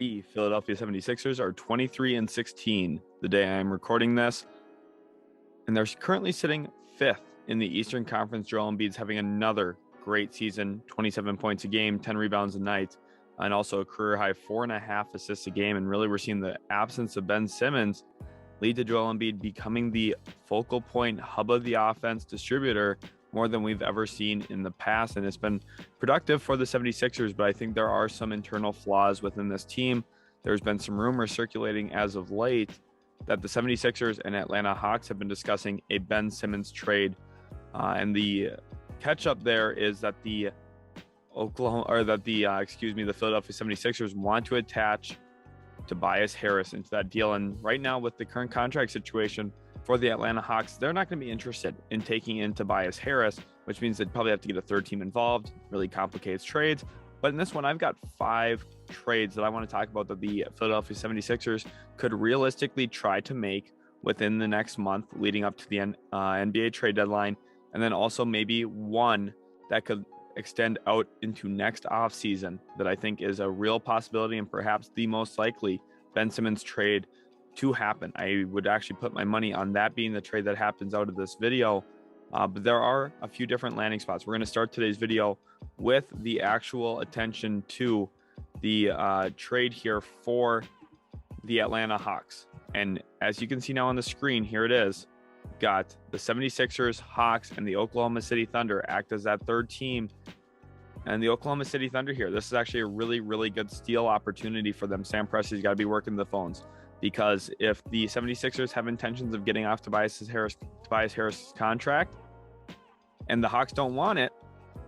The Philadelphia 76ers are 23-16 the day I am recording this, and they're currently sitting fifth in the Eastern Conference. Joel Embiid's having another great season, 27 points a game, 10 rebounds a night, and also a career-high 4.5 assists a game. And really, we're seeing the absence of Ben Simmons lead to Joel Embiid becoming the focal point, hub of the offense, distributor, more than we've ever seen in the past. And it's been productive for the 76ers, but I think there are some internal flaws within this team. There's been some rumors circulating as of late that the 76ers and Atlanta Hawks have been discussing a Ben Simmons trade. And the catch up there is that the Philadelphia 76ers want to attach Tobias Harris into that deal. And right now, with the current contract situation for the Atlanta Hawks, they're not going to be interested in taking in Tobias Harris, which means they'd probably have to get a third team involved. Really complicates trades. But in this one, I've got 5 trades that I want to talk about that the Philadelphia 76ers could realistically try to make within the next month leading up to the NBA trade deadline. And then also maybe one that could extend out into next offseason that I think is a real possibility and perhaps the most likely Ben Simmons trade to happen. I would actually put my money on that being the trade that happens out of this video. But there are a few different landing spots. We're going to start today's video with the actual attention to the trade here for the Atlanta Hawks. And as you can see now on the screen, here it is. Got the 76ers, Hawks, and the Oklahoma City Thunder act as that third team. And the Oklahoma City Thunder here, this is actually a really, really good steal opportunity for them. Sam Presti's got to be working the phones, because if the 76ers have intentions of getting off Tobias Harris' contract and the Hawks don't want it,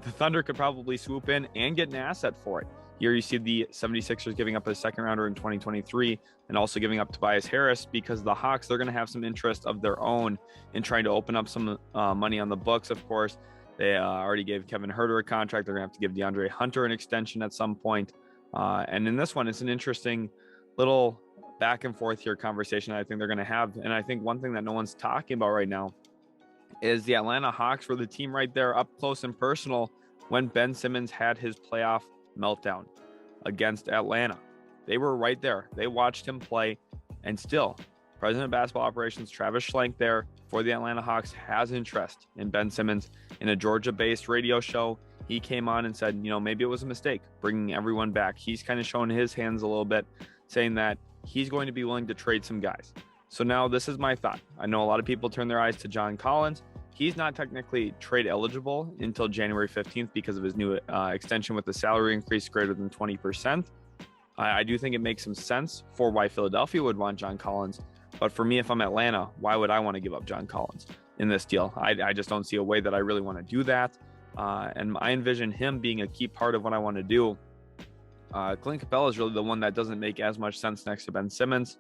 the Thunder could probably swoop in and get an asset for it. Here you see the 76ers giving up a second rounder in 2023 and also giving up Tobias Harris, because the Hawks, they're going to have some interest of their own in trying to open up some money on the books. Of course, they already gave Kevin Huerter a contract. They're going to have to give DeAndre Hunter an extension at some point. And in this one, it's an interesting little back and forth here conversation I think they're going to have. And I think one thing that no one's talking about right now is the Atlanta Hawks were the team right there up close and personal when Ben Simmons had his playoff meltdown against Atlanta. They were right there. They watched him play, and still, President of Basketball Operations Travis Schlenk there for the Atlanta Hawks has interest in Ben Simmons. In a Georgia-based radio show, he came on and said, maybe it was a mistake bringing everyone back. He's kind of showing his hands a little bit, saying that he's going to be willing to trade some guys. So now this is my thought. I know a lot of people turn their eyes to John Collins. He's not technically trade eligible until January 15th because of his new extension with the salary increase greater than 20%. I do think it makes some sense for why Philadelphia would want John Collins. But for me, if I'm Atlanta, why would I want to give up John Collins in this deal? I just don't see a way that I really want to do that. And I envision him being a key part of what I want to do. Clint Capella is really the one that doesn't make as much sense next to Ben Simmons.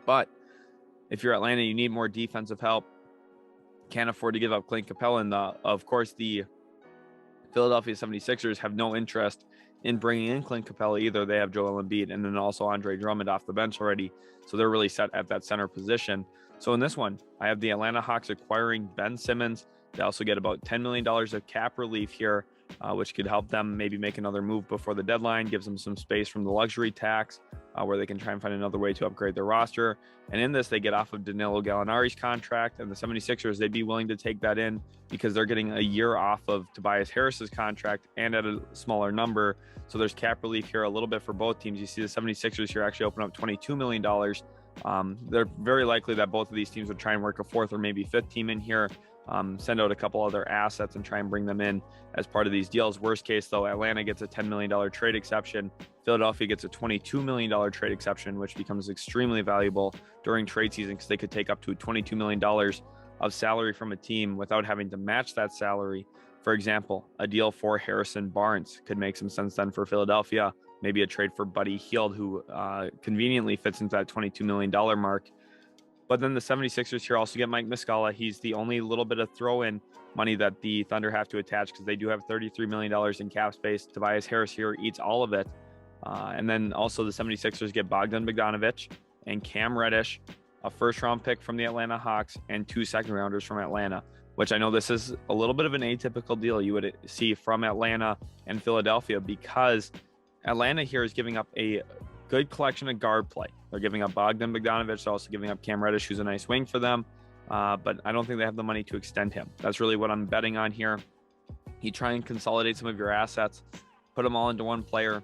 But if you're Atlanta, you need more defensive help. Can't afford to give up Clint Capella. And of course, the Philadelphia 76ers have no interest in bringing in Clint Capella either. They have Joel Embiid and then also Andre Drummond off the bench already. So they're really set at that center position. So in this one, I have the Atlanta Hawks acquiring Ben Simmons. They also get about $10 million of cap relief here, which could help them maybe make another move before the deadline, gives them some space from the luxury tax where they can try and find another way to upgrade their roster. And in this, they get off of Danilo Gallinari's contract, and the 76ers, they'd be willing to take that in because they're getting a year off of Tobias Harris's contract and at a smaller number. So there's cap relief here a little bit for both teams. You see the 76ers here actually open up $22 million. They're very likely that both of these teams would try and work a fourth or maybe fifth team in here. Send out a couple other assets and try and bring them in as part of these deals. Worst case, though, Atlanta gets a $10 million trade exception. Philadelphia gets a $22 million trade exception, which becomes extremely valuable during trade season because they could take up to $22 million of salary from a team without having to match that salary. For example, a deal for Harrison Barnes could make some sense then for Philadelphia. Maybe a trade for Buddy Hield, who conveniently fits into that $22 million mark. But then the 76ers here also get Mike Muscala. He's the only little bit of throw-in money that the Thunder have to attach because they do have $33 million in cap space. Tobias Harris here eats all of it. And then also the 76ers get Bogdan Bogdanovic and Cam Reddish, a first-round pick from the Atlanta Hawks, and 2 second-rounders from Atlanta, which I know this is a little bit of an atypical deal you would see from Atlanta and Philadelphia, because Atlanta here is giving up a good collection of guard play. They're giving up Bogdan Bogdanovic, also giving up Cam Reddish, who's a nice wing for them. But I don't think they have the money to extend him. That's really what I'm betting on here. You try and consolidate some of your assets, put them all into one player,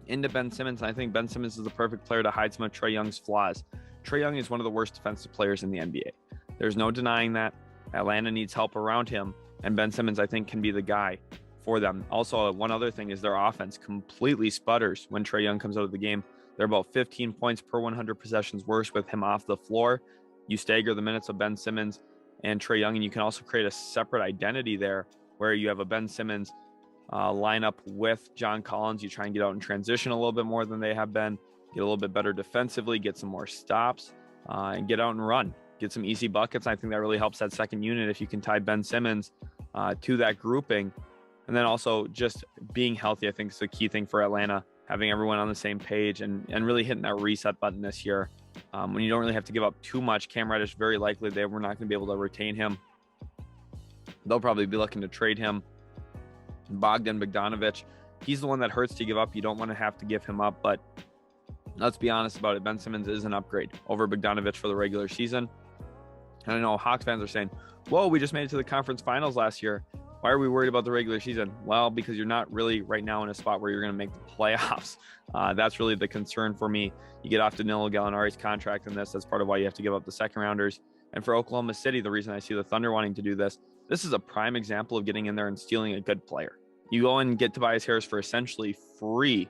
into Ben Simmons. And I think Ben Simmons is the perfect player to hide some of Trae Young's flaws. Trae Young is one of the worst defensive players in the NBA. There's no denying that. Atlanta needs help around him, and Ben Simmons, I think, can be the guy for them. Also, one other thing is their offense completely sputters when Trae Young comes out of the game. They're about 15 points per 100 possessions worse with him off the floor. You stagger the minutes of Ben Simmons and Trae Young, and you can also create a separate identity there where you have a Ben Simmons lineup with John Collins. You try and get out in transition a little bit more than they have been, get a little bit better defensively, get some more stops, and get out and run, get some easy buckets. I think that really helps that second unit if you can tie Ben Simmons to that grouping. And then also just being healthy, I think, is the key thing for Atlanta, having everyone on the same page and really hitting that reset button this year. When you don't really have to give up too much. Cam Reddish, very likely they were not going to be able to retain him. They'll probably be looking to trade him. Bogdan Bogdanovic, he's the one that hurts to give up. You don't want to have to give him up, but let's be honest about it. Ben Simmons is an upgrade over Bogdanovic for the regular season. And I know Hawks fans are saying, whoa, we just made it to the conference finals last year. Why are we worried about the regular season? Well, because you're not really right now in a spot where you're going to make the playoffs. That's really the concern for me. You get off Danilo Gallinari's contract in this. That's part of why you have to give up the second rounders. And for Oklahoma City, the reason I see the Thunder wanting to do this is a prime example of getting in there and stealing a good player. You go and get Tobias Harris for essentially free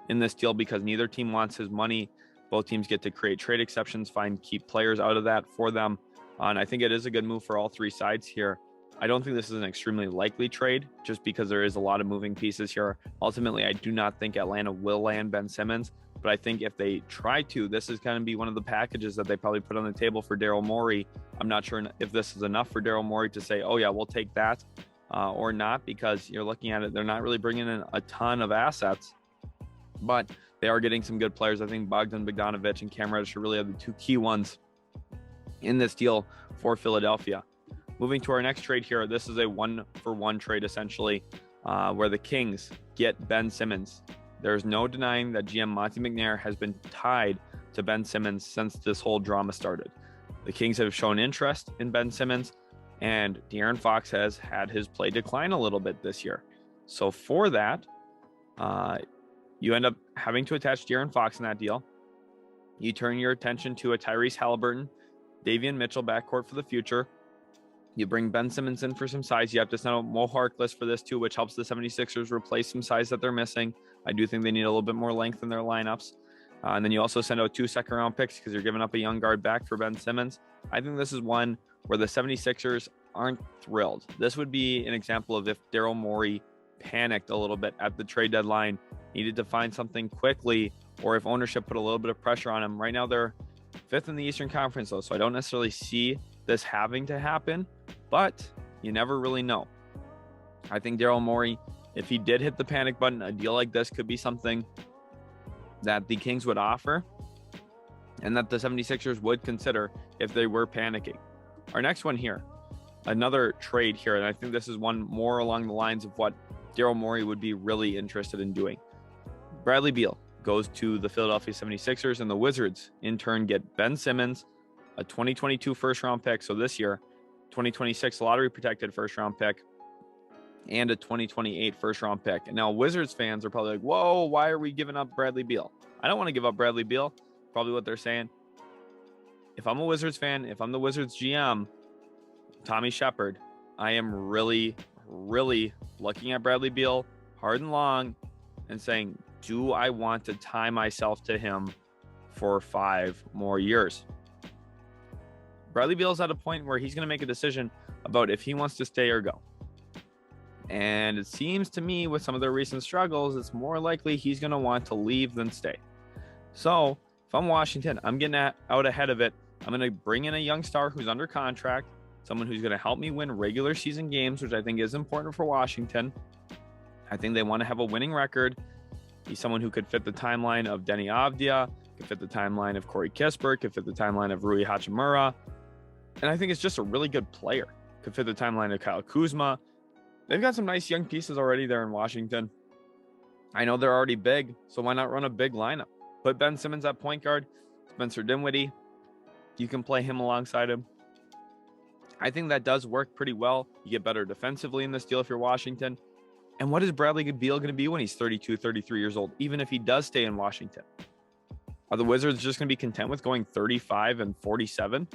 in this deal because neither team wants his money. Both teams get to create trade exceptions, keep players out of that for them. And I think it is a good move for all three sides here. I don't think this is an extremely likely trade just because there is a lot of moving pieces here. Ultimately, I do not think Atlanta will land Ben Simmons, but I think if they try to, this is going to be one of the packages that they probably put on the table for Daryl Morey. I'm not sure if this is enough for Daryl Morey to say, oh yeah, we'll take that or not, because you're looking at it, they're not really bringing in a ton of assets, but they are getting some good players. I think Bogdan Bogdanovic and Cam Reddish are really the two key ones in this deal for Philadelphia. Moving to our next trade here, this is a 1-for-1 trade essentially, where the Kings get Ben Simmons. There's no denying that GM Monty McNair has been tied to Ben Simmons since this whole drama started. The Kings have shown interest in Ben Simmons, and De'Aaron Fox has had his play decline a little bit this year. So for that, you end up having to attach De'Aaron Fox in that deal. You turn your attention to a Tyrese Halliburton, Davion Mitchell backcourt for the future. You bring Ben Simmons in for some size. You have to send out Mo Harkless for this too, which helps the 76ers replace some size that they're missing. I do think they need a little bit more length in their lineups. And then you also send out 2 second-round picks because you're giving up a young guard back for Ben Simmons. I think this is one where the 76ers aren't thrilled. This would be an example of if Daryl Morey panicked a little bit at the trade deadline, needed to find something quickly, or if ownership put a little bit of pressure on him. Right now, they're 5th in the Eastern Conference, though, so I don't necessarily see this having to happen, but you never really know. I think Daryl Morey, if he did hit the panic button, a deal like this could be something that the Kings would offer and that the 76ers would consider if they were panicking. Our next one here, another trade here, and I think this is one more along the lines of what Daryl Morey would be really interested in doing. Bradley Beal goes to the Philadelphia 76ers, and the Wizards in turn get Ben Simmons, a 2022 first-round pick, so this year, 2026 lottery-protected first-round pick, and a 2028 first-round pick. And now Wizards fans are probably like, whoa, why are we giving up Bradley Beal? I don't want to give up Bradley Beal, probably what they're saying. If I'm a Wizards fan, if I'm the Wizards GM, Tommy Shepard, I am really, really looking at Bradley Beal hard and long and saying, do I want to tie myself to him for 5 more years? Bradley Beal is at a point where he's going to make a decision about if he wants to stay or go. And it seems to me with some of their recent struggles, it's more likely he's going to want to leave than stay. So if I'm Washington, I'm getting out ahead of it. I'm going to bring in a young star who's under contract, someone who's going to help me win regular season games, which I think is important for Washington. I think they want to have a winning record. He's someone who could fit the timeline of Denny Avdia, could fit the timeline of Corey Kispert, could fit the timeline of Rui Hachimura. And I think it's just a really good player. Could fit the timeline of Kyle Kuzma. They've got some nice young pieces already there in Washington. I know they're already big, so why not run a big lineup? Put Ben Simmons at point guard, Spencer Dinwiddie, you can play him alongside him. I think that does work pretty well. You get better defensively in this deal if you're Washington. And what is Bradley Beal going to be when he's 32, 33 years old, even if he does stay in Washington? Are the Wizards just going to be content with going 35 and 47?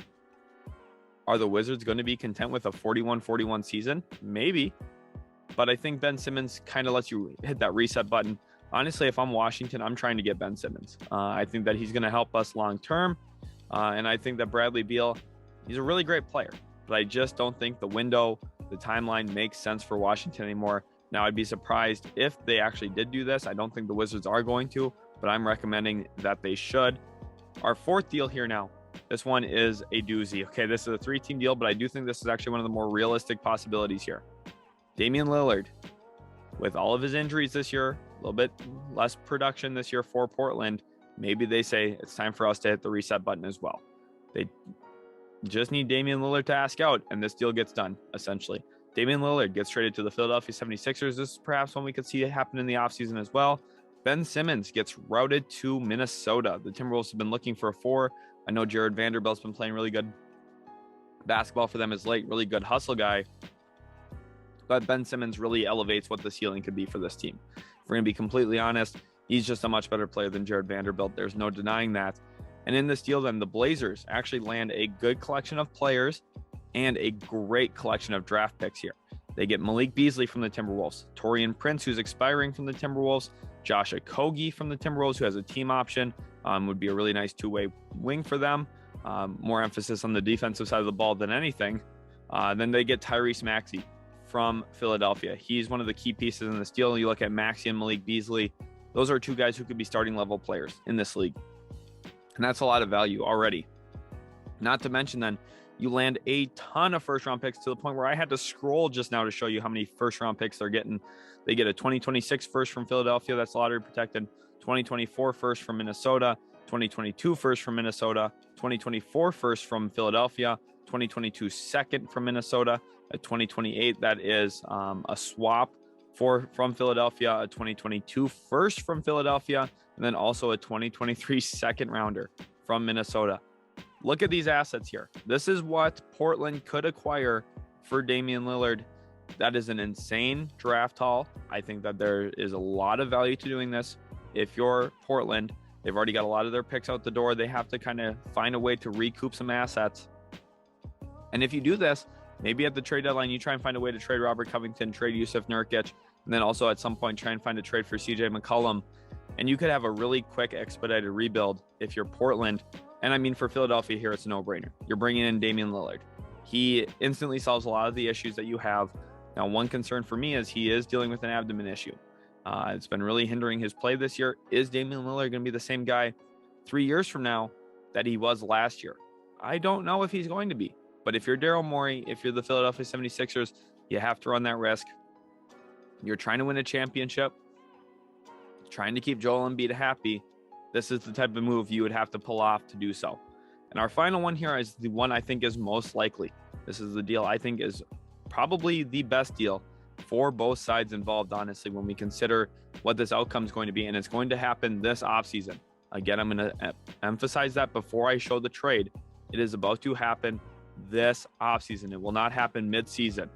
Are the Wizards going to be content with a 41-41 season? Maybe. But I think Ben Simmons kind of lets you hit that reset button. Honestly, if I'm Washington, I'm trying to get Ben Simmons. I think that he's going to help us long term. And I think that Bradley Beal, he's a really great player. But I just don't think the window, the timeline makes sense for Washington anymore. Now, I'd be surprised if they actually did do this. I don't think the Wizards are going to, but I'm recommending that they should. Our fourth deal here now. This one is a doozy. Okay, this is a 3-team deal, but I do think this is actually one of the more realistic possibilities here. Damian Lillard, with all of his injuries this year, a little bit less production this year for Portland, maybe they say it's time for us to hit the reset button as well. They just need Damian Lillard to ask out, and this deal gets done, essentially. Damian Lillard gets traded to the Philadelphia 76ers. This is perhaps one we could see it happen in the offseason as well. Ben Simmons gets routed to Minnesota. The Timberwolves have been looking for a 4. I know Jared Vanderbilt's been playing really good basketball for them as late, really good hustle guy. But Ben Simmons really elevates what the ceiling could be for this team. If we're going to be completely honest, he's just a much better player than Jared Vanderbilt. There's no denying that. And in this deal, then, the Blazers actually land a good collection of players and a great collection of draft picks here. They get Malik Beasley from the Timberwolves, Taurean Prince, who's expiring from the Timberwolves, Josh Okogie from the Timberwolves, who has a team option, would be a really nice two-way wing for them. More emphasis on the defensive side of the ball than anything. Then they get Tyrese Maxey from Philadelphia. He's one of the key pieces in this deal. You look at Maxey and Malik Beasley. Those are two guys who could be starting level players in this league. And that's a lot of value already. Not to mention then, you land a ton of first-round picks to the point where I had to scroll just now to show you how many first-round picks they're getting. They get a 2026 first from Philadelphia. That's lottery protected. 2024 first from Minnesota. 2022 first from Minnesota. 2024 first from Philadelphia. 2022 second from Minnesota. A 2028, that is a swap from Philadelphia. A 2022 first from Philadelphia. And then also a 2023 second rounder from Minnesota. Look at these assets here. This is what Portland could acquire for Damian Lillard. That is an insane draft haul. I think that there is a lot of value to doing this. If you're Portland, they've already got a lot of their picks out the door. They have to kind of find a way to recoup some assets. And if you do this, maybe at the trade deadline, you try and find a way to trade Robert Covington, trade Yusuf Nurkic, and then also at some point try and find a trade for CJ McCollum. And you could have a really quick expedited rebuild if you're Portland. And I mean, for Philadelphia here, it's a no-brainer. You're bringing in Damian Lillard. He instantly solves a lot of the issues that you have. Now, one concern for me is he is dealing with an abdomen issue. It's been really hindering his play this year. Is Damian Lillard going to be the same guy 3 years from now that he was last year? I don't know if he's going to be. But if you're Daryl Morey, if you're the Philadelphia 76ers, you have to run that risk. You're trying to win a championship, trying to keep Joel Embiid happy. This is the type of move you would have to pull off to do so. And our final one here is the one I think is most likely. This is the deal I think is probably the best deal for both sides involved, honestly, when we consider what this outcome is going to be. And it's going to happen this offseason. Again, I'm going to emphasize that before I show the trade. It is about to happen this offseason. It will not happen mid-season.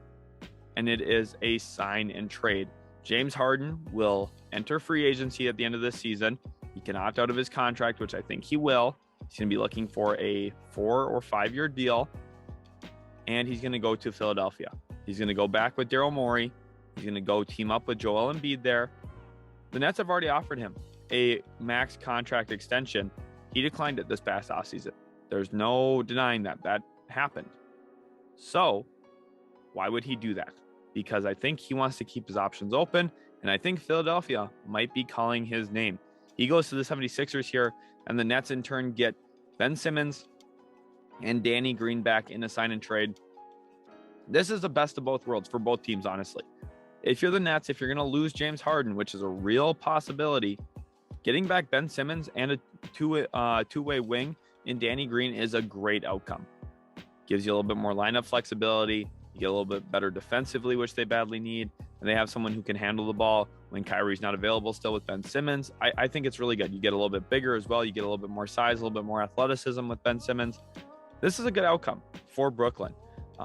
And it is a sign and trade. James Harden will enter free agency at the end of this season. He can opt out of his contract, which I think he will. He's going to be looking for a 4 or 5 year deal. And he's going to go to Philadelphia. He's going to go back with Daryl Morey. He's going to go team up with Joel Embiid there. The Nets have already offered him a max contract extension. He declined it this past offseason. There's no denying that. That happened. So why would he do that? Because I think he wants to keep his options open. And I think Philadelphia might be calling his name. He goes to the 76ers here, and the Nets in turn get Ben Simmons and Danny Green back in a sign and trade. This is the best of both worlds for both teams, honestly. If you're the Nets, if you're going to lose James Harden, which is a real possibility, getting back Ben Simmons and a two-way wing in Danny Green is a great outcome. Gives you a little bit more lineup flexibility. You get a little bit better defensively, which they badly need. and they have someone who can handle the ball when Kyrie's not available still with Ben Simmons, I think it's really good. You get a little bit bigger as well. You get a little bit more size, a little bit more athleticism with Ben Simmons. This is a good outcome for Brooklyn.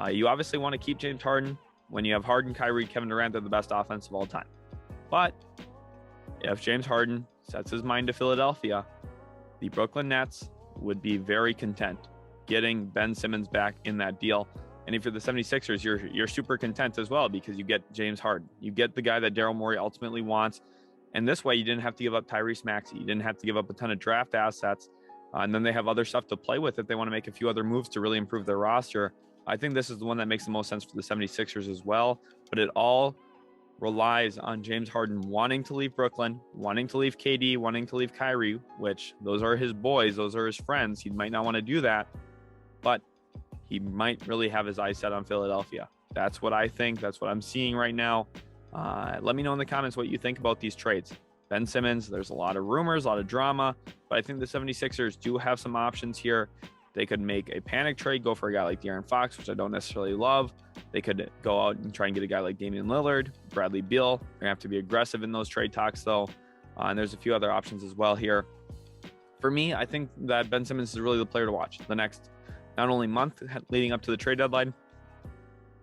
You obviously want to keep James Harden. When you have Harden, Kyrie, Kevin Durant, they're the best offense of all time. But if James Harden sets his mind to Philadelphia, the Brooklyn Nets would be very content getting Ben Simmons back in that deal. And if you're the 76ers, you're super content as well, because you get James Harden. You get the guy that Daryl Morey ultimately wants. And this way, you didn't have to give up Tyrese Maxey. You didn't have to give up a ton of draft assets. And then they have other stuff to play with if they want to make a few other moves to really improve their roster. I think this is the one that makes the most sense for the 76ers as well. But it all relies on James Harden wanting to leave Brooklyn, wanting to leave KD, wanting to leave Kyrie, which those are his boys, those are his friends. He might not want to do that, but he might really have his eyes set on Philadelphia. That's what I think. That's what I'm seeing right now. Let me know in the comments what you think about these trades. Ben Simmons, there's a lot of rumors, a lot of drama, but I think the 76ers do have some options here. They could make a panic trade, go for a guy like De'Aaron Fox, which I don't necessarily love. They could go out and try and get a guy like Damian Lillard, Bradley Beal. They're going to have to be aggressive in those trade talks, though. And there's a few other options as well here. For me, I think that Ben Simmons is really the player to watch the next, not only month leading up to the trade deadline,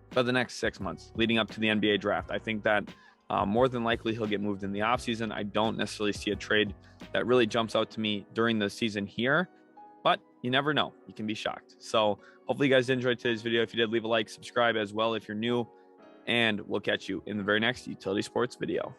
but the next 6 months leading up to the NBA draft. I think that more than likely he'll get moved in the offseason. I don't necessarily see a trade that really jumps out to me during the season here, but you never know. You can be shocked. So hopefully you guys enjoyed today's video. If you did, leave a like, subscribe as well if you're new, and we'll catch you in the very next Utility Sports video.